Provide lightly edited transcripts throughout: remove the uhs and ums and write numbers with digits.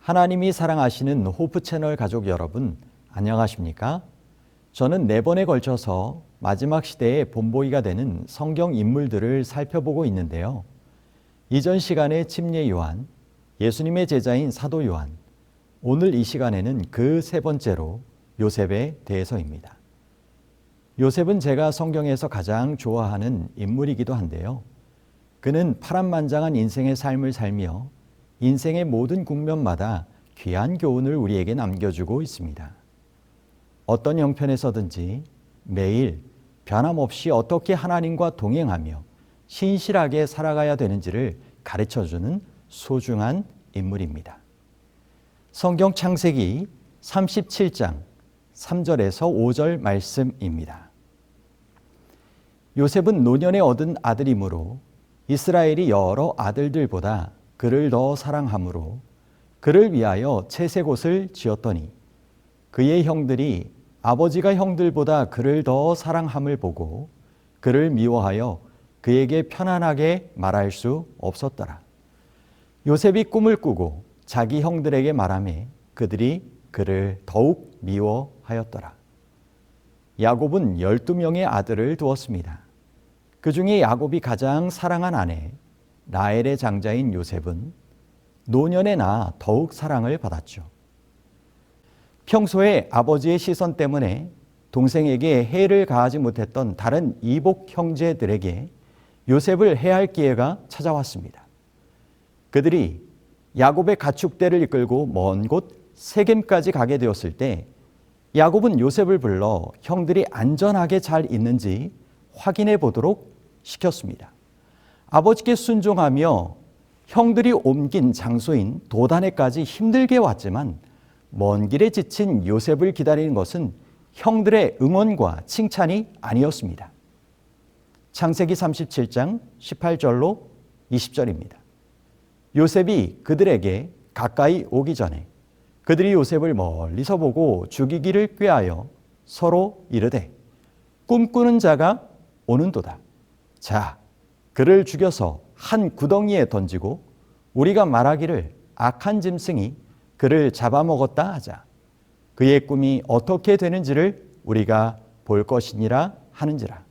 하나님이 사랑하시는 호프 채널 가족 여러분, 안녕하십니까? 저는 4번에 걸쳐서 마지막 시대의 본보기가 되는 성경 인물들을 살펴보고 있는데요. 이전 시간에 침례 요한, 예수님의 제자인 사도 요한, 오늘 이 시간에는 그 3번째로 요셉에 대해서입니다. 요셉은 제가 성경에서 가장 좋아하는 인물이기도 한데요. 그는 파란만장한 인생의 삶을 살며 인생의 모든 국면마다 귀한 교훈을 우리에게 남겨주고 있습니다. 어떤 형편에서든지 매일 변함없이 어떻게 하나님과 동행하며 신실하게 살아가야 되는지를 가르쳐주는 소중한 인물입니다. 성경 창세기 37장 3절에서 5절 말씀입니다. 요셉은 노년에 얻은 아들이므로 이스라엘이 여러 아들들보다 그를 더 사랑하므로 그를 위하여 채색옷을 지었더니 그의 형들이 아버지가 형들보다 그를 더 사랑함을 보고 그를 미워하여 그에게 편안하게 말할 수 없었더라. 요셉이 꿈을 꾸고 자기 형들에게 말하매 그들이 그를 더욱 미워하였더라. 야곱은 12명의 아들을 두었습니다. 그 중에 야곱이 가장 사랑한 아내 라헬의 장자인 요셉은 노년에 나 더욱 사랑을 받았죠. 평소에 아버지의 시선 때문에 동생에게 해를 가하지 못했던 다른 이복 형제들에게 요셉을 해할 기회가 찾아왔습니다. 그들이 야곱의 가축대를 이끌고 먼 곳 세겜까지 가게 되었을 때 야곱은 요셉을 불러 형들이 안전하게 잘 있는지 확인해 보도록 시켰습니다. 아버지께 순종하며 형들이 옮긴 장소인 도단에까지 힘들게 왔지만 먼 길에 지친 요셉을 기다리는 것은 형들의 응원과 칭찬이 아니었습니다. 창세기 37장 18절로 20절입니다. 요셉이 그들에게 가까이 오기 전에 그들이 요셉을 멀리서 보고 죽이기를 꾀하여 서로 이르되 꿈꾸는 자가 오는도다. 자, 그를 죽여서 한 구덩이에 던지고 우리가 말하기를 악한 짐승이 그를 잡아먹었다 하자. 그의 꿈이 어떻게 되는지를 우리가 볼 것이니라 하는지라.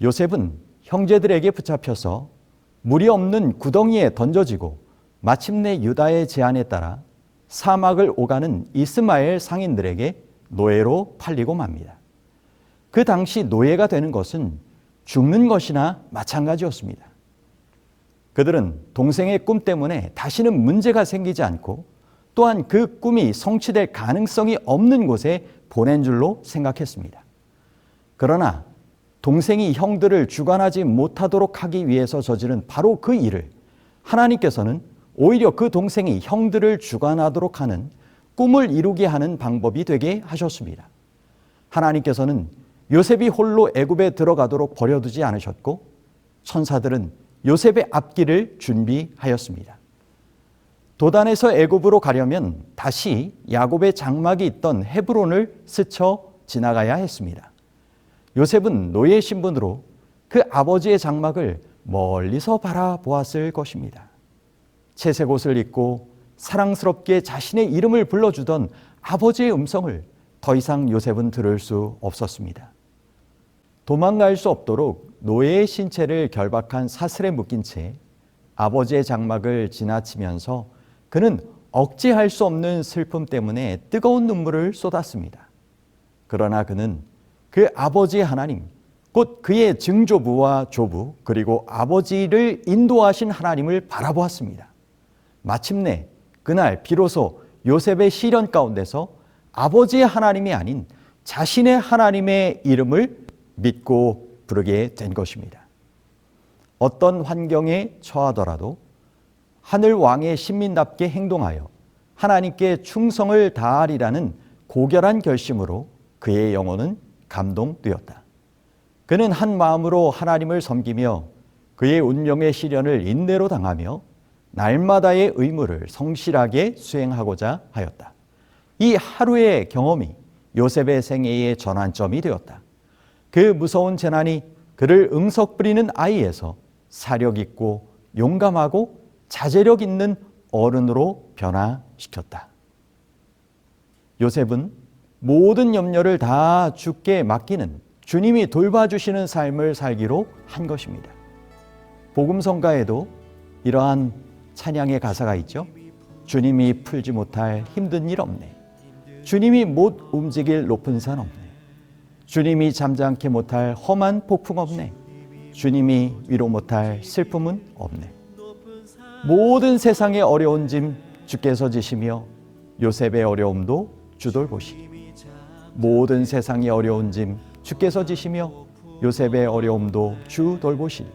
요셉은 형제들에게 붙잡혀서 물이 없는 구덩이에 던져지고 마침내 유다의 제안에 따라 사막을 오가는 이스마엘 상인들에게 노예로 팔리고 맙니다. 그 당시 노예가 되는 것은 죽는 것이나 마찬가지였습니다. 그들은 동생의 꿈 때문에 다시는 문제가 생기지 않고 또한 그 꿈이 성취될 가능성이 없는 곳에 보낸 줄로 생각했습니다. 그러나 동생이 형들을 주관하지 못하도록 하기 위해서 저지른 바로 그 일을 하나님께서는 오히려 그 동생이 형들을 주관하도록 하는 꿈을 이루게 하는 방법이 되게 하셨습니다. 하나님께서는 요셉이 홀로 애굽에 들어가도록 버려두지 않으셨고 천사들은 요셉의 앞길을 준비하였습니다. 도단에서 애굽으로 가려면 다시 야곱의 장막이 있던 헤브론을 스쳐 지나가야 했습니다. 요셉은 노예 신분으로 그 아버지의 장막을 멀리서 바라보았을 것입니다. 채색 옷을 입고 사랑스럽게 자신의 이름을 불러주던 아버지의 음성을 더 이상 요셉은 들을 수 없었습니다. 도망갈 수 없도록 노예의 신체를 결박한 사슬에 묶인 채 아버지의 장막을 지나치면서 그는 억제할 수 없는 슬픔 때문에 뜨거운 눈물을 쏟았습니다. 그러나 그는 그 아버지의 하나님, 곧 그의 증조부와 조부 그리고 아버지를 인도하신 하나님을 바라보았습니다. 마침내 그날 비로소 요셉의 시련 가운데서 아버지의 하나님이 아닌 자신의 하나님의 이름을 믿고 부르게 된 것입니다. 어떤 환경에 처하더라도 하늘 왕의 신민답게 행동하여 하나님께 충성을 다하리라는 고결한 결심으로 그의 영혼은 감동되었다. 그는 한 마음으로 하나님을 섬기며 그의 운명의 시련을 인내로 당하며 날마다의 의무를 성실하게 수행하고자 하였다. 이 하루의 경험이 요셉의 생애의 전환점이 되었다. 그 무서운 재난이 그를 응석 부리는 아이에서 사력 있고 용감하고 자제력 있는 어른으로 변화시켰다. 요셉은 모든 염려를 다 주께 맡기는 주님이 돌봐주시는 삶을 살기로 한 것입니다. 복음성가에도 이러한 찬양의 가사가 있죠. 주님이 풀지 못할 힘든 일 없네. 주님이 못 움직일 높은 산 없네. 주님이 잠잠케 못할 험한 폭풍 없네. 주님이 위로 못할 슬픔은 없네. 모든 세상의 어려운 짐 주께서 지시며 요셉의 어려움도 주 돌보시리. 모든 세상의 어려운 짐 주께서 지시며 요셉의 어려움도 주 돌보시리.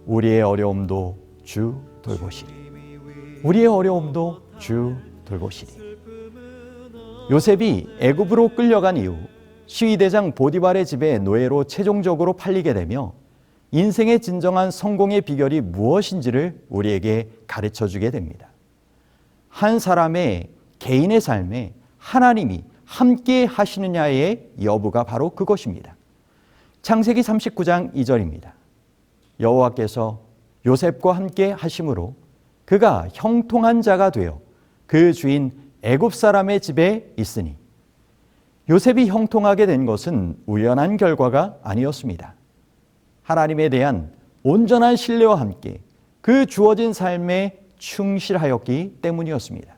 우리의 어려움도 주 돌보시리. 우리의 어려움도 주 돌보시리. 요셉이 애굽으로 끌려간 이후 시위대장 보디발의 집에 노예로 최종적으로 팔리게 되며 인생의 진정한 성공의 비결이 무엇인지를 우리에게 가르쳐주게 됩니다. 한 사람의 개인의 삶에 하나님이 함께 하시느냐의 여부가 바로 그것입니다. 창세기 39장 2절입니다. 여호와께서 요셉과 함께 하심으로 그가 형통한 자가 되어 그 주인 애굽 사람의 집에 있으니. 요셉이 형통하게 된 것은 우연한 결과가 아니었습니다. 하나님에 대한 온전한 신뢰와 함께 그 주어진 삶에 충실하였기 때문이었습니다.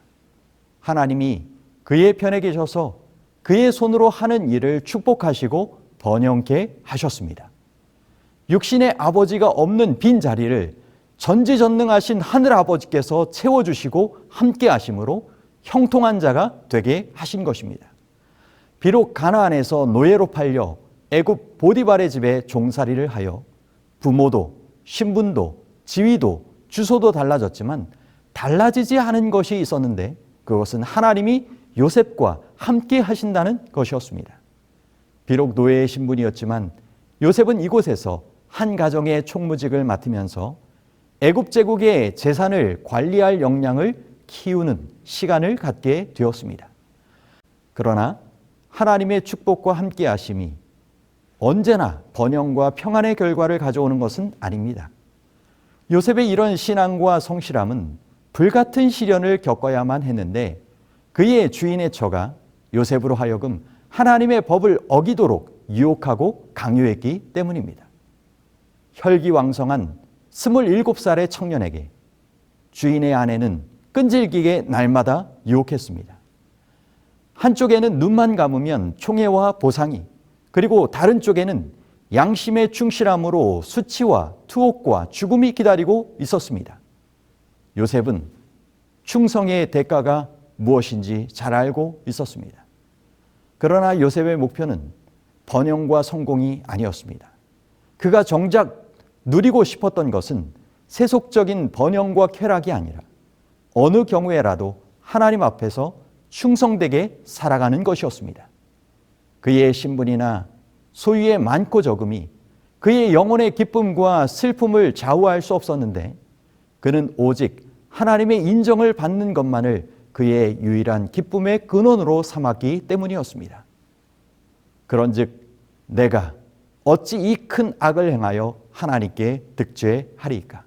하나님이 그의 편에 계셔서 그의 손으로 하는 일을 축복하시고 번영케 하셨습니다. 육신의 아버지가 없는 빈자리를 전지전능하신 하늘아버지께서 채워주시고 함께 하심으로 형통한 자가 되게 하신 것입니다. 비록 가나안에서 노예로 팔려 애굽 보디발의 집에 종살이를 하여 부모도 신분도 지위도 주소도 달라졌지만 달라지지 않은 것이 있었는데 그것은 하나님이 요셉과 함께 하신다는 것이었습니다. 비록 노예의 신분이었지만 요셉은 이곳에서 한 가정의 총무직을 맡으면서 애굽 제국의 재산을 관리할 역량을 키우는 시간을 갖게 되었습니다. 그러나 하나님의 축복과 함께 하심이 언제나 번영과 평안의 결과를 가져오는 것은 아닙니다. 요셉의 이런 신앙과 성실함은 불같은 시련을 겪어야만 했는데 그의 주인의 처가 요셉으로 하여금 하나님의 법을 어기도록 유혹하고 강요했기 때문입니다. 혈기왕성한 27살의 청년에게 주인의 아내는 끈질기게 날마다 유혹했습니다. 한쪽에는 눈만 감으면 총애와 보상이, 그리고 다른 쪽에는 양심의 충실함으로 수치와 투옥과 죽음이 기다리고 있었습니다. 요셉은 충성의 대가가 무엇인지 잘 알고 있었습니다. 그러나 요셉의 목표는 번영과 성공이 아니었습니다. 그가 정작 누리고 싶었던 것은 세속적인 번영과 쾌락이 아니라 어느 경우에라도 하나님 앞에서 충성되게 살아가는 것이었습니다. 그의 신분이나 소유의 많고 적음이 그의 영혼의 기쁨과 슬픔을 좌우할 수 없었는데 그는 오직 하나님의 인정을 받는 것만을 그의 유일한 기쁨의 근원으로 삼았기 때문이었습니다. 그런즉 내가 어찌 이 큰 악을 행하여 하나님께 득죄하리이까?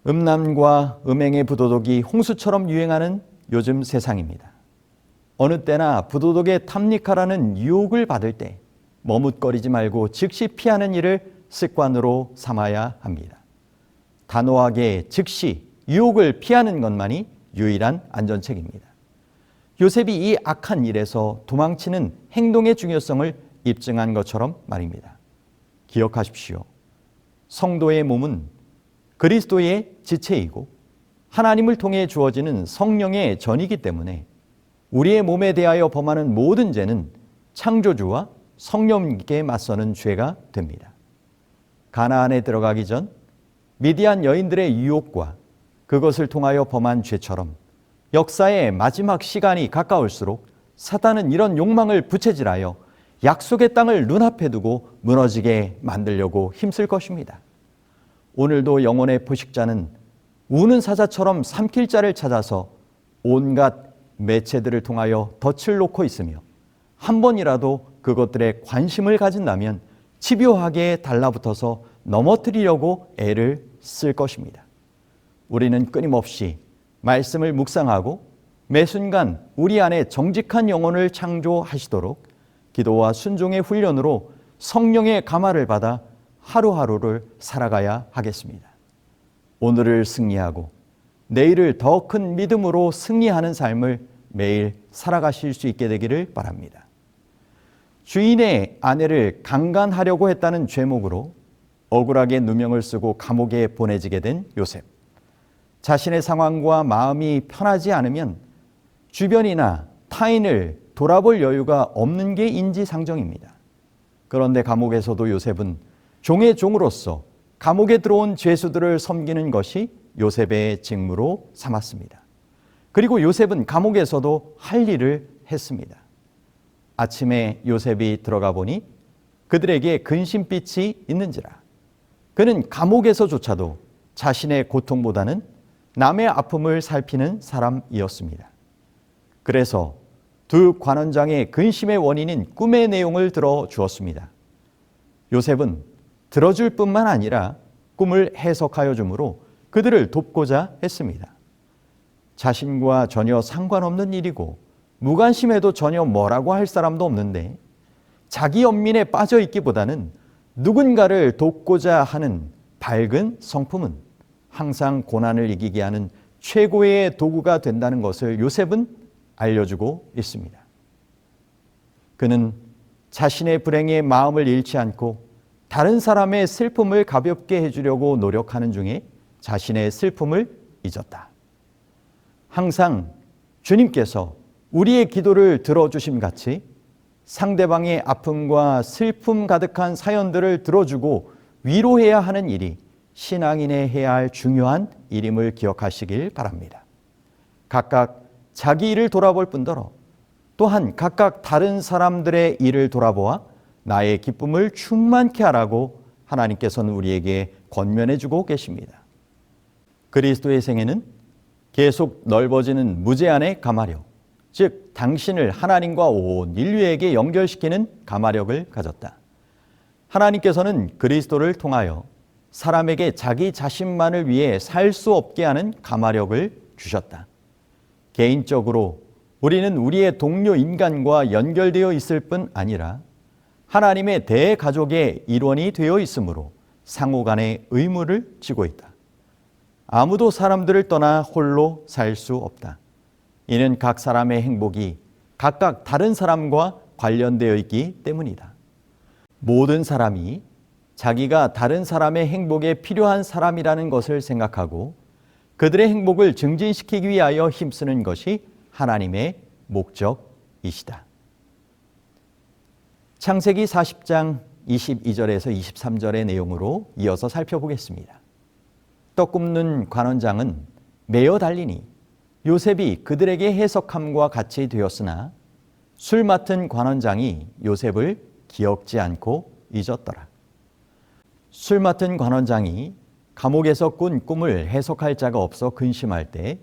음란과 음행의 부도덕이 홍수처럼 유행하는 요즘 세상입니다. 어느 때나 부도덕에 탐닉하라는 유혹을 받을 때 머뭇거리지 말고 즉시 피하는 일을 습관으로 삼아야 합니다. 단호하게 즉시 유혹을 피하는 것만이 유일한 안전책입니다. 요셉이 이 악한 일에서 도망치는 행동의 중요성을 입증한 것처럼 말입니다. 기억하십시오. 성도의 몸은 그리스도의 지체이고 하나님을 통해 주어지는 성령의 전이기 때문에 우리의 몸에 대하여 범하는 모든 죄는 창조주와 성령께 맞서는 죄가 됩니다. 가나안에 들어가기 전 미디안 여인들의 유혹과 그것을 통하여 범한 죄처럼 역사의 마지막 시간이 가까울수록 사탄은 이런 욕망을 부채질하여 약속의 땅을 눈앞에 두고 무너지게 만들려고 힘쓸 것입니다. 오늘도 영혼의 포식자는 우는 사자처럼 삼킬 자를 찾아서 온갖 매체들을 통하여 덫을 놓고 있으며 한 번이라도 그것들에 관심을 가진다면 집요하게 달라붙어서 넘어뜨리려고 애를 쓸 것입니다. 우리는 끊임없이 말씀을 묵상하고 매 순간 우리 안에 정직한 영혼을 창조하시도록 기도와 순종의 훈련으로 성령의 감화를 받아 하루하루를 살아가야 하겠습니다. 오늘을 승리하고 내일을 더 큰 믿음으로 승리하는 삶을 매일 살아가실 수 있게 되기를 바랍니다. 주인의 아내를 강간하려고 했다는 죄목으로 억울하게 누명을 쓰고 감옥에 보내지게 된 요셉. 자신의 상황과 마음이 편하지 않으면 주변이나 타인을 돌아볼 여유가 없는 게 인지상정입니다. 그런데 감옥에서도 요셉은 종의 종으로서 감옥에 들어온 죄수들을 섬기는 것이 요셉의 직무로 삼았습니다. 그리고 요셉은 감옥에서도 할 일을 했습니다. 아침에 요셉이 들어가 보니 그들에게 근심빛이 있는지라. 그는 감옥에서조차도 자신의 고통보다는 남의 아픔을 살피는 사람이었습니다. 그래서 두 관원장의 근심의 원인인 꿈의 내용을 들어주었습니다. 요셉은 들어줄 뿐만 아니라 꿈을 해석하여 주므로 그들을 돕고자 했습니다. 자신과 전혀 상관없는 일이고 무관심해도 전혀 뭐라고 할 사람도 없는데 자기 연민에 빠져 있기보다는 누군가를 돕고자 하는 밝은 성품은 항상 고난을 이기게 하는 최고의 도구가 된다는 것을 요셉은 알려주고 있습니다. 그는 자신의 불행에 마음을 잃지 않고 다른 사람의 슬픔을 가볍게 해주려고 노력하는 중에 자신의 슬픔을 잊었다. 항상 주님께서 우리의 기도를 들어주심 같이 상대방의 아픔과 슬픔 가득한 사연들을 들어주고 위로해야 하는 일이 신앙인의 해야 할 중요한 일임을 기억하시길 바랍니다. 각각 자기 일을 돌아볼 뿐더러 또한 각각 다른 사람들의 일을 돌아보아 나의 기쁨을 충만케 하라고 하나님께서는 우리에게 권면해주고 계십니다. 그리스도의 생애는 계속 넓어지는 무제한의 가마력, 즉 당신을 하나님과 온 인류에게 연결시키는 가마력을 가졌다. 하나님께서는 그리스도를 통하여 사람에게 자기 자신만을 위해 살 수 없게 하는 가마력을 주셨다. 개인적으로 우리는 우리의 동료 인간과 연결되어 있을 뿐 아니라 하나님의 대가족의 일원이 되어 있으므로 상호 간의 의무를 지고 있다. 아무도 사람들을 떠나 홀로 살 수 없다. 이는 각 사람의 행복이 각각 다른 사람과 관련되어 있기 때문이다. 모든 사람이 자기가 다른 사람의 행복에 필요한 사람이라는 것을 생각하고 그들의 행복을 증진시키기 위하여 힘쓰는 것이 하나님의 목적이시다. 창세기 40장 22절에서 23절의 내용으로 이어서 살펴보겠습니다. 떡 굽는 관원장은 매어 달리니 요셉이 그들에게 해석함과 같이 되었으나 술 맡은 관원장이 요셉을 기억지 않고 잊었더라. 술 맡은 관원장이 감옥에서 꾼 꿈을 해석할 자가 없어 근심할 때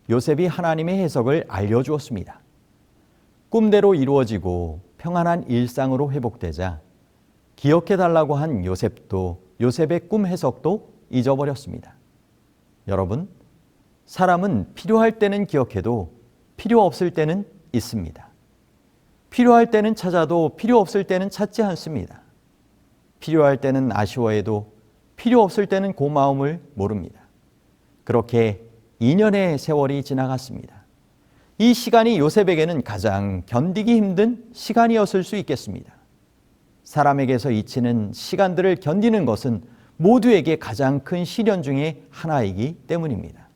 요셉이 하나님의 해석을 알려주었습니다. 꿈대로 이루어지고 평안한 일상으로 회복되자 기억해달라고 한 요셉도 요셉의 꿈 해석도 잊어버렸습니다. 여러분, 사람은 필요할 때는 기억해도 필요 없을 때는 잊습니다. 필요할 때는 찾아도 필요 없을 때는 찾지 않습니다. 필요할 때는 아쉬워해도 필요 없을 때는 고마움을 모릅니다. 그렇게 2년의 세월이 지나갔습니다. 이 시간이 요셉에게는 가장 견디기 힘든 시간이었을 수 있겠습니다. 사람에게서 잊히는 시간들을 견디는 것은 모두에게 가장 큰 시련 중에 하나이기 때문입니다.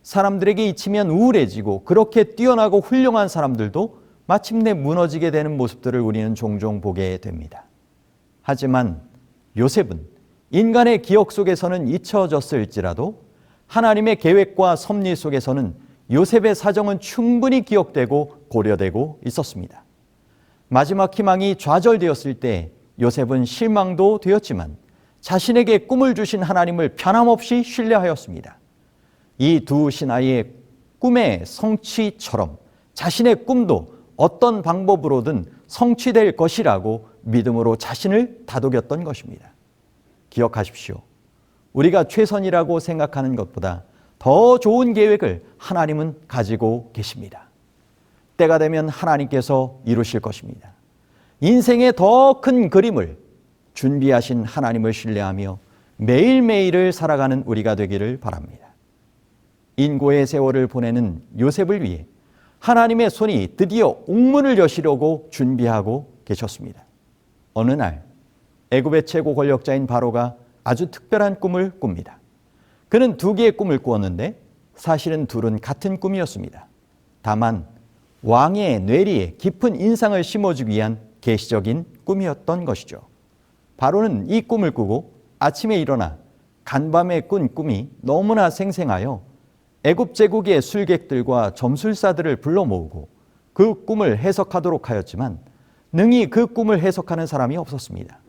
사람들에게 잊히면 우울해지고 그렇게 뛰어나고 훌륭한 사람들도 마침내 무너지게 되는 모습들을 우리는 종종 보게 됩니다. 하지만 요셉은 인간의 기억 속에서는 잊혀졌을지라도 하나님의 계획과 섭리 속에서는 요셉의 사정은 충분히 기억되고 고려되고 있었습니다. 마지막 희망이 좌절되었을 때 요셉은 실망도 되었지만 자신에게 꿈을 주신 하나님을 변함없이 신뢰하였습니다. 이 두 신하의 꿈의 성취처럼 자신의 꿈도 어떤 방법으로든 성취될 것이라고 믿음으로 자신을 다독였던 것입니다. 기억하십시오. 우리가 최선이라고 생각하는 것보다 더 좋은 계획을 하나님은 가지고 계십니다. 때가 되면 하나님께서 이루실 것입니다. 인생의 더 큰 그림을 준비하신 하나님을 신뢰하며 매일매일을 살아가는 우리가 되기를 바랍니다. 인고의 세월을 보내는 요셉을 위해 하나님의 손이 드디어 옥문을 여시려고 준비하고 계셨습니다. 어느 날 애굽의 최고 권력자인 바로가 아주 특별한 꿈을 꿉니다. 그는 두 개의 꿈을 꾸었는데 사실은 둘은 같은 꿈이었습니다. 다만 왕의 뇌리에 깊은 인상을 심어주기 위한 계시적인 꿈이었던 것이죠. 바로는 이 꿈을 꾸고 아침에 일어나 간밤에 꾼 꿈이 너무나 생생하여 애굽 제국의 술객들과 점술사들을 불러 모으고 그 꿈을 해석하도록 하였지만 능히 그 꿈을 해석하는 사람이 없었습니다.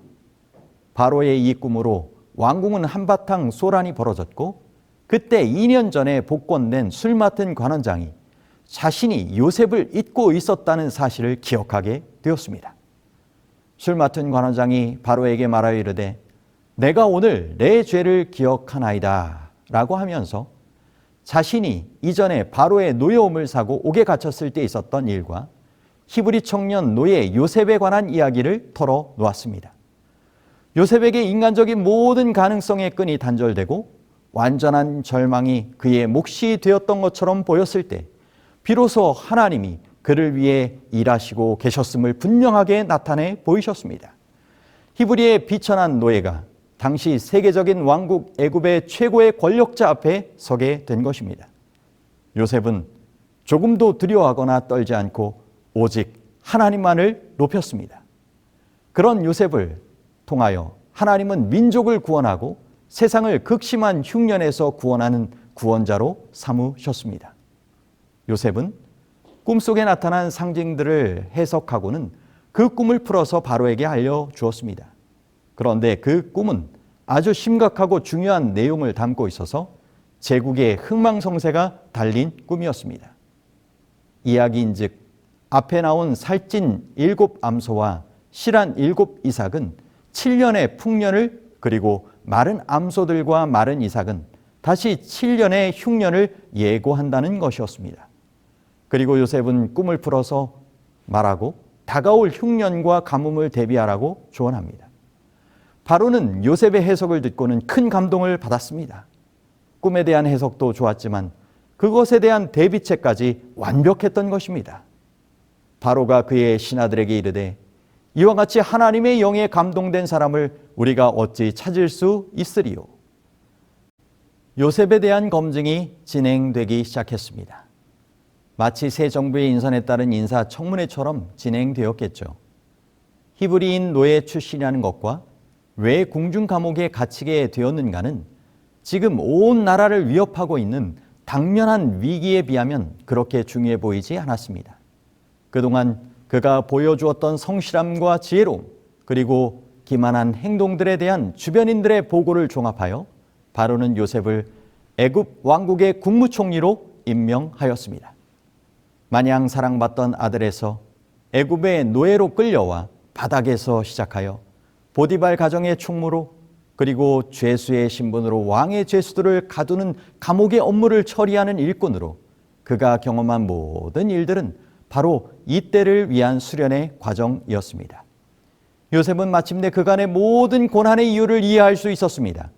바로의 이 꿈으로 왕궁은 한바탕 소란이 벌어졌고 그때 2년 전에 복권된 술 맡은 관원장이 자신이 요셉을 잊고 있었다는 사실을 기억하게 되었습니다. 술 맡은 관원장이 바로에게 말하여 이르되 내가 오늘 내 죄를 기억하나이다 라고 하면서 자신이 이전에 바로의 노여움을 사고 옥에 갇혔을 때 있었던 일과 히브리 청년 노예 요셉에 관한 이야기를 털어놓았습니다. 요셉에게 인간적인 모든 가능성의 끈이 단절되고 완전한 절망이 그의 몫이 되었던 것처럼 보였을 때 비로소 하나님이 그를 위해 일하시고 계셨음을 분명하게 나타내 보이셨습니다. 히브리의 비천한 노예가 당시 세계적인 왕국 애굽의 최고의 권력자 앞에 서게 된 것입니다. 요셉은 조금도 두려워하거나 떨지 않고 오직 하나님만을 높였습니다. 그런 요셉을 통하여 하나님은 민족을 구원하고 세상을 극심한 흉년에서 구원하는 구원자로 삼으셨습니다. 요셉은 꿈속에 나타난 상징들을 해석하고는 그 꿈을 풀어서 바로에게 알려주었습니다. 그런데 그 꿈은 아주 심각하고 중요한 내용을 담고 있어서 제국의 흥망성쇠가 달린 꿈이었습니다. 이야기인즉 앞에 나온 살찐 7 암소와 실한 7 이삭은 7년의 풍년을 그리고 마른 암소들과 마른 이삭은 다시 7년의 흉년을 예고한다는 것이었습니다. 그리고 요셉은 꿈을 풀어서 말하고 다가올 흉년과 가뭄을 대비하라고 조언합니다. 바로는 요셉의 해석을 듣고는 큰 감동을 받았습니다. 꿈에 대한 해석도 좋았지만 그것에 대한 대비책까지 완벽했던 것입니다. 바로가 그의 신하들에게 이르되 이와 같이 하나님의 영에 감동된 사람을 우리가 어찌 찾을 수 있으리요. 요셉에 대한 검증이 진행되기 시작했습니다. 마치 새 정부의 인선에 따른 인사청문회처럼 진행되었겠죠. 히브리인 노예 출신이라는 것과 왜 궁중 감옥에 갇히게 되었는가는 지금 온 나라를 위협하고 있는 당면한 위기에 비하면 그렇게 중요해 보이지 않았습니다. 그동안 그가 보여주었던 성실함과 지혜로움 그리고 기만한 행동들에 대한 주변인들의 보고를 종합하여 바로는 요셉을 애굽 왕국의 국무총리로 임명하였습니다. 마냥 사랑받던 아들에서 애굽의 노예로 끌려와 바닥에서 시작하여 보디발 가정의 총무로 그리고 죄수의 신분으로 왕의 죄수들을 가두는 감옥의 업무를 처리하는 일꾼으로 그가 경험한 모든 일들은 바로 이때를 위한 수련의 과정이었습니다. 요셉은 마침내 그간의 모든 고난의 이유를 이해할 수 있었습니다.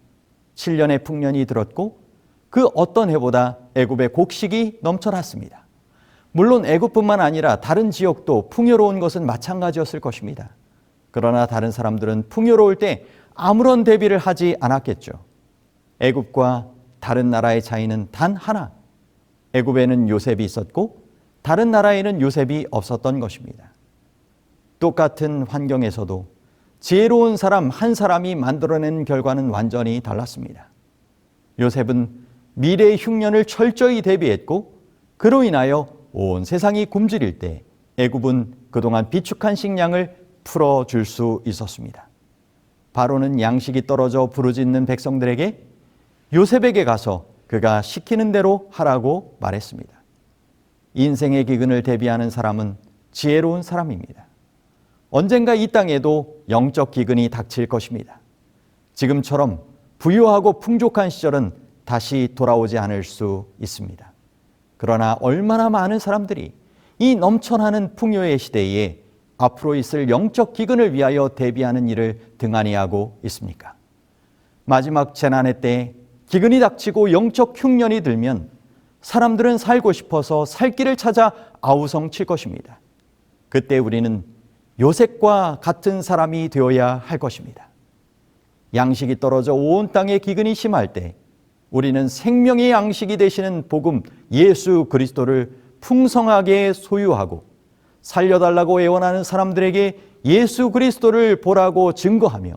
7년의 풍년이 들었고 그 어떤 해보다 애굽의 곡식이 넘쳐났습니다. 물론 애굽뿐만 아니라 다른 지역도 풍요로운 것은 마찬가지였을 것입니다. 그러나 다른 사람들은 풍요로울 때 아무런 대비를 하지 않았겠죠. 애굽과 다른 나라의 차이는 단 하나. 애굽에는 요셉이 있었고 다른 나라에는 요셉이 없었던 것입니다. 똑같은 환경에서도 지혜로운 사람 한 사람이 만들어낸 결과는 완전히 달랐습니다. 요셉은 미래의 흉년을 철저히 대비했고 그로 인하여 온 세상이 굶주릴 때 애굽은 그동안 비축한 식량을 풀어줄 수 있었습니다. 바로는 양식이 떨어져 부르짖는 백성들에게 요셉에게 가서 그가 시키는 대로 하라고 말했습니다. 인생의 기근을 대비하는 사람은 지혜로운 사람입니다. 언젠가 이 땅에도 영적 기근이 닥칠 것입니다. 지금처럼 부유하고 풍족한 시절은 다시 돌아오지 않을 수 있습니다. 그러나 얼마나 많은 사람들이 이 넘쳐나는 풍요의 시대에 앞으로 있을 영적 기근을 위하여 대비하는 일을 등한히 하고 있습니까? 마지막 재난의 때 기근이 닥치고 영적 흉년이 들면 사람들은 살고 싶어서 살 길을 찾아 아우성칠 것입니다. 그때 우리는 요셉과 같은 사람이 되어야 할 것입니다. 양식이 떨어져 온 땅에 기근이 심할 때 우리는 생명의 양식이 되시는 복음 예수 그리스도를 풍성하게 소유하고 살려달라고 애원하는 사람들에게 예수 그리스도를 보라고 증거하며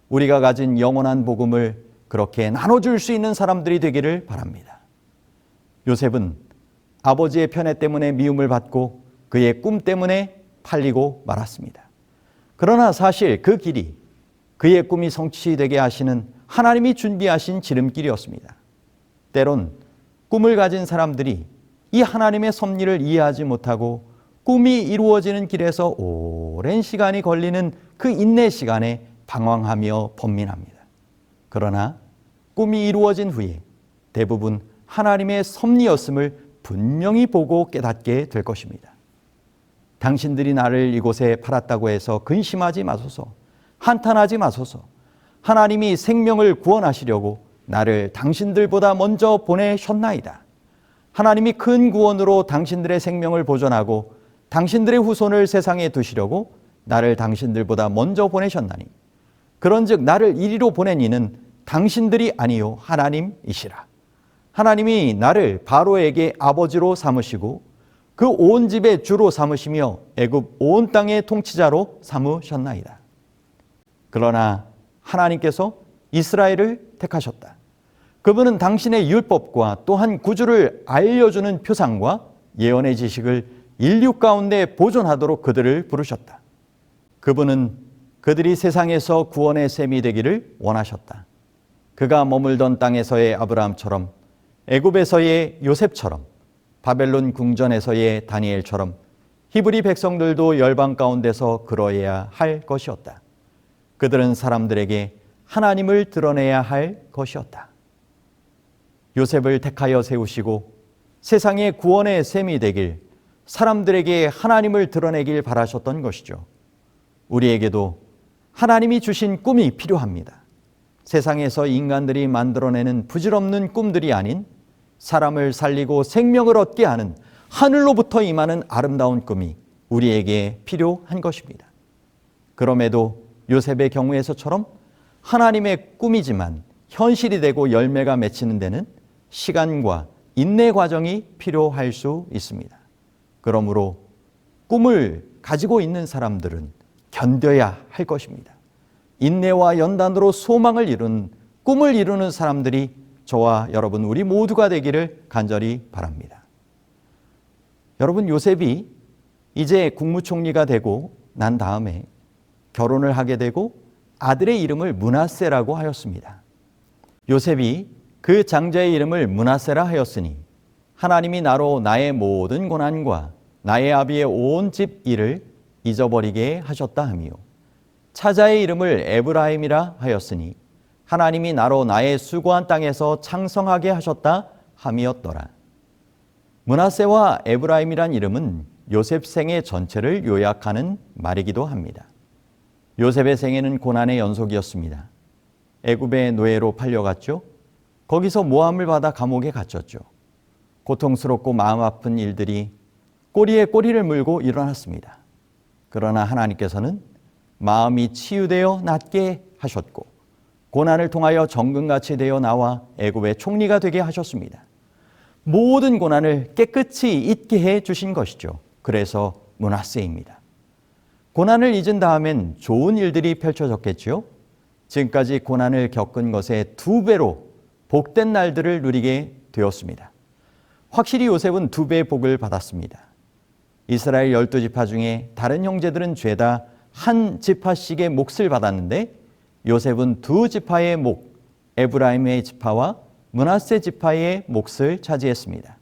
우리가 가진 영원한 복음을 그렇게 나눠줄 수 있는 사람들이 되기를 바랍니다. 요셉은 아버지의 편애 때문에 미움을 받고 그의 꿈 때문에 팔리고 말았습니다. 그러나 사실 그 길이 그의 꿈이 성취되게 하시는 하나님이 준비하신 지름길이었습니다. 때론 꿈을 가진 사람들이 이 하나님의 섭리를 이해하지 못하고 꿈이 이루어지는 길에서 오랜 시간이 걸리는 그 인내 시간에 방황하며 번민합니다. 그러나 꿈이 이루어진 후에 대부분 하나님의 섭리였음을 분명히 보고 깨닫게 될 것입니다. 당신들이 나를 이곳에 팔았다고 해서 근심하지 마소서, 한탄하지 마소서. 하나님이 생명을 구원하시려고 나를 당신들보다 먼저 보내셨나이다. 하나님이 큰 구원으로 당신들의 생명을 보존하고 당신들의 후손을 세상에 두시려고 나를 당신들보다 먼저 보내셨나니 그런즉 나를 이리로 보낸 이는 당신들이 아니요 하나님이시라. 하나님이 나를 바로에게 아버지로 삼으시고 그 온 집의 주로 삼으시며 애굽 온 땅의 통치자로 삼으셨나이다. 그러나 하나님께서 이스라엘을 택하셨다. 그분은 당신의 율법과 또한 구주를 알려주는 표상과 예언의 지식을 인류 가운데 보존하도록 그들을 부르셨다. 그분은 그들이 세상에서 구원의 셈이 되기를 원하셨다. 그가 머물던 땅에서의 아브라함처럼 애굽에서의 요셉처럼 바벨론 궁전에서의 다니엘처럼 히브리 백성들도 열방 가운데서 그러해야 할 것이었다. 그들은 사람들에게 하나님을 드러내야 할 것이었다. 요셉을 택하여 세우시고 세상의 구원의 셈이 되길 사람들에게 하나님을 드러내길 바라셨던 것이죠. 우리에게도 하나님이 주신 꿈이 필요합니다. 세상에서 인간들이 만들어내는 부질없는 꿈들이 아닌 사람을 살리고 생명을 얻게 하는 하늘로부터 임하는 아름다운 꿈이 우리에게 필요한 것입니다. 그럼에도 요셉의 경우에서처럼 하나님의 꿈이지만 현실이 되고 열매가 맺히는 데는 시간과 인내 과정이 필요할 수 있습니다. 그러므로 꿈을 가지고 있는 사람들은 견뎌야 할 것입니다. 인내와 연단으로 소망을 이루는 꿈을 이루는 사람들이 저와 여러분 우리 모두가 되기를 간절히 바랍니다. 여러분 요셉이 이제 국무총리가 되고 난 다음에 결혼을 하게 되고 아들의 이름을 므낫세라고 하였습니다. 요셉이 그 장자의 이름을 므낫세라 하였으니 하나님이 나로 나의 모든 고난과 나의 아비의 온 집 일을 잊어버리게 하셨다 하며 차자의 이름을 에브라임이라 하였으니 하나님이 나로 나의 수고한 땅에서 창성하게 하셨다 함이었더라. 므낫세와 에브라임이란 이름은 요셉 생애 전체를 요약하는 말이기도 합니다. 요셉의 생애는 고난의 연속이었습니다. 애굽의 노예로 팔려갔죠. 거기서 모함을 받아 감옥에 갇혔죠. 고통스럽고 마음 아픈 일들이 꼬리에 꼬리를 물고 일어났습니다. 그러나 하나님께서는 마음이 치유되어 낫게 하셨고 고난을 통하여 정금같이 되어 나와 애굽의 총리가 되게 하셨습니다. 모든 고난을 깨끗이 잊게 해 주신 것이죠. 그래서 므낫세입니다. 고난을 잊은 다음엔 좋은 일들이 펼쳐졌겠지요. 지금까지 고난을 겪은 것의 2배로 복된 날들을 누리게 되었습니다. 확실히 요셉은 2배의 복을 받았습니다. 이스라엘 12지파 중에 다른 형제들은 죄다 한 지파씩의 몫을 받았는데 요셉은 2지파의 목, 에브라임의 지파와 므낫세 지파의 몫을 차지했습니다.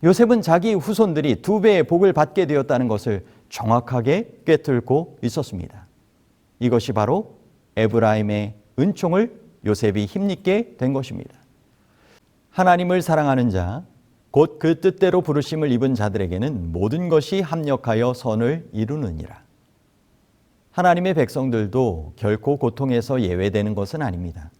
요셉은 자기 후손들이 2배의 복을 받게 되었다는 것을 정확하게 꿰뚫고 있었습니다. 이것이 바로 에브라임의 은총을 요셉이 힘입게 된 것입니다. 하나님을 사랑하는 자, 곧 그 뜻대로 부르심을 입은 자들에게는 모든 것이 합력하여 선을 이루느니라. 하나님의 백성들도 결코 고통에서 예외되는 것은 아닙니다.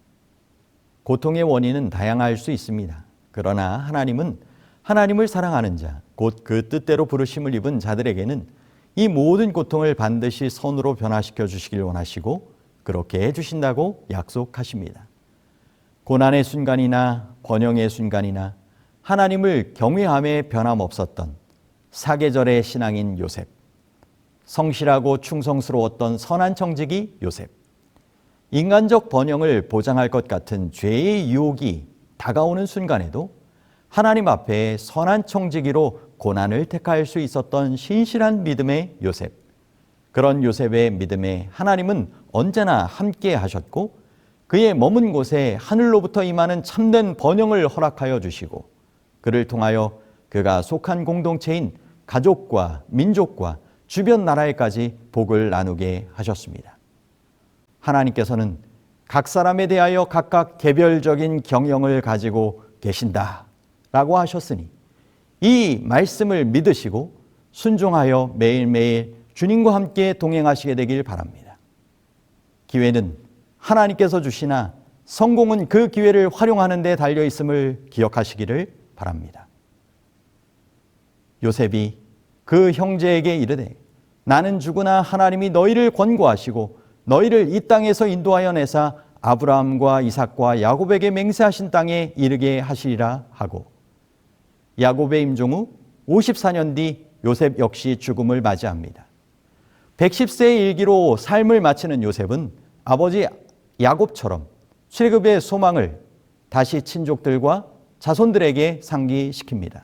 고통의 원인은 다양할 수 있습니다. 그러나 하나님은 하나님을 사랑하는 자, 곧 그 뜻대로 부르심을 입은 자들에게는 이 모든 고통을 반드시 선으로 변화시켜 주시길 원하시고 그렇게 해주신다고 약속하십니다. 고난의 순간이나 번영의 순간이나 하나님을 경외함에 변함없었던 사계절의 신앙인 요셉, 성실하고 충성스러웠던 선한 청지기 요셉, 인간적 번영을 보장할 것 같은 죄의 유혹이 다가오는 순간에도 하나님 앞에 선한 청지기로 고난을 택할 수 있었던 신실한 믿음의 요셉, 그런 요셉의 믿음에 하나님은 언제나 함께 하셨고 그의 머문 곳에 하늘로부터 임하는 참된 번영을 허락하여 주시고 그를 통하여 그가 속한 공동체인 가족과 민족과 주변 나라에까지 복을 나누게 하셨습니다. 하나님께서는 각 사람에 대하여 각각 개별적인 경영을 가지고 계신다라고 하셨으니 이 말씀을 믿으시고 순종하여 매일매일 주님과 함께 동행하시게 되길 바랍니다. 기회는 하나님께서 주시나 성공은 그 기회를 활용하는 데 달려 있음을 기억하시기를 바랍니다. 요셉이 그 형제에게 이르되 나는 죽으나 하나님이 너희를 권고하시고 너희를 이 땅에서 인도하여 내사 아브라함과 이삭과 야곱에게 맹세하신 땅에 이르게 하시리라 하고 야곱의 임종 후 54년 뒤 요셉 역시 죽음을 맞이합니다. 110세의 일기로 삶을 마치는 요셉은 아버지 야곱처럼 출애굽의 소망을 다시 친족들과 자손들에게 상기시킵니다.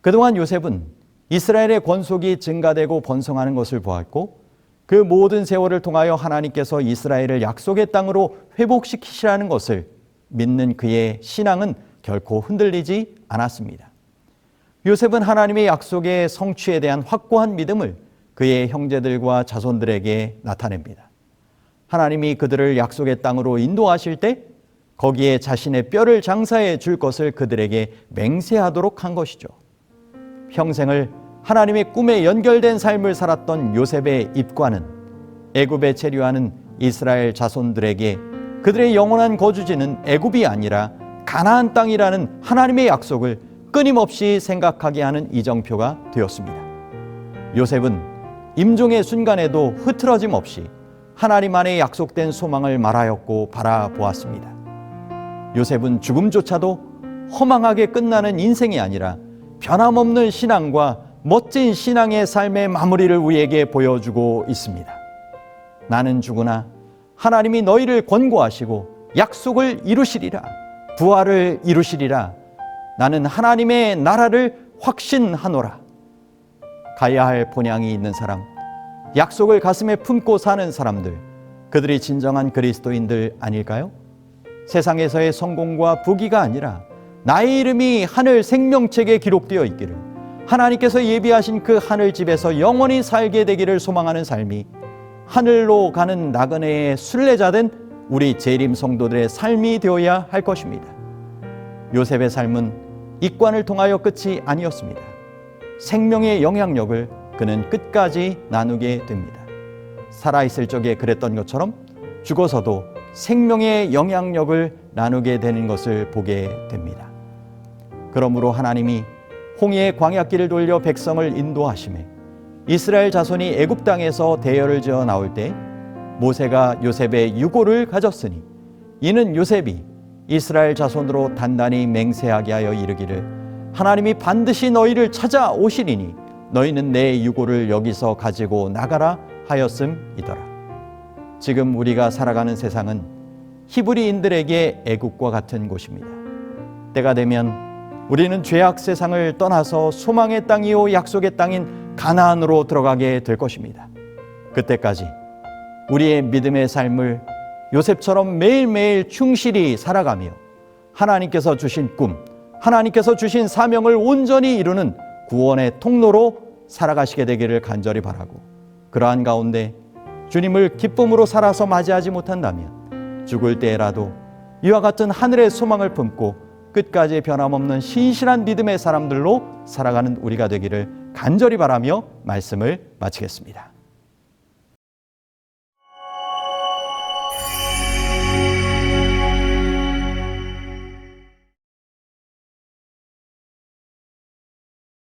그동안 요셉은 이스라엘의 권속이 증가되고 번성하는 것을 보았고 그 모든 세월을 통하여 하나님께서 이스라엘을 약속의 땅으로 회복시키시라는 것을 믿는 그의 신앙은 결코 흔들리지 않았습니다. 요셉은 하나님의 약속의 성취에 대한 확고한 믿음을 그의 형제들과 자손들에게 나타냅니다. 하나님이 그들을 약속의 땅으로 인도하실 때 거기에 자신의 뼈를 장사해 줄 것을 그들에게 맹세하도록 한 것이죠. 평생을 하나님의 꿈에 연결된 삶을 살았던 요셉의 입과는 애굽에 체류하는 이스라엘 자손들에게 그들의 영원한 거주지는 애굽이 아니라 가나안 땅이라는 하나님의 약속을 끊임없이 생각하게 하는 이정표가 되었습니다. 요셉은 임종의 순간에도 흐트러짐 없이 하나님 안에 약속된 소망을 말하였고 바라보았습니다. 요셉은 죽음조차도 허망하게 끝나는 인생이 아니라 변함없는 신앙과 멋진 신앙의 삶의 마무리를 우리에게 보여주고 있습니다. 나는 죽으나 하나님이 너희를 권고하시고 약속을 이루시리라. 부활을 이루시리라. 나는 하나님의 나라를 확신하노라. 가야 할 본향이 있는 사람, 약속을 가슴에 품고 사는 사람들, 그들이 진정한 그리스도인들 아닐까요? 세상에서의 성공과 부귀가 아니라 나의 이름이 하늘 생명책에 기록되어 있기를, 하나님께서 예비하신 그 하늘집에서 영원히 살게 되기를 소망하는 삶이 하늘로 가는 나그네의 순례자된 우리 재림 성도들의 삶이 되어야 할 것입니다. 요셉의 삶은 입관을 통하여 끝이 아니었습니다. 생명의 영향력을 그는 끝까지 나누게 됩니다. 살아있을 적에 그랬던 것처럼 죽어서도 생명의 영향력을 나누게 되는 것을 보게 됩니다. 그러므로 하나님이 홍해의 광야길을 돌려 백성을 인도하시매 이스라엘 자손이 애굽 땅에서 대열을 지어 나올 때 모세가 요셉의 유고를 가졌으니 이는 요셉이 이스라엘 자손으로 단단히 맹세하게 하여 이르기를 하나님이 반드시 너희를 찾아오시리니 너희는 내 유고를 여기서 가지고 나가라 하였음이더라. 지금 우리가 살아가는 세상은 히브리인들에게 애국과 같은 곳입니다. 때가 되면 우리는 죄악 세상을 떠나서 소망의 땅이요 약속의 땅인 가나안으로 들어가게 될 것입니다. 그때까지 우리의 믿음의 삶을 요셉처럼 매일매일 충실히 살아가며 하나님께서 주신 꿈, 하나님께서 주신 사명을 온전히 이루는 구원의 통로로 살아가시게 되기를 간절히 바라고, 그러한 가운데 주님을 기쁨으로 살아서 맞이하지 못한다면 죽을 때라도 이와 같은 하늘의 소망을 품고 끝까지 변함없는 신실한 믿음의 사람들로 살아가는 우리가 되기를 간절히 바라며 말씀을 마치겠습니다.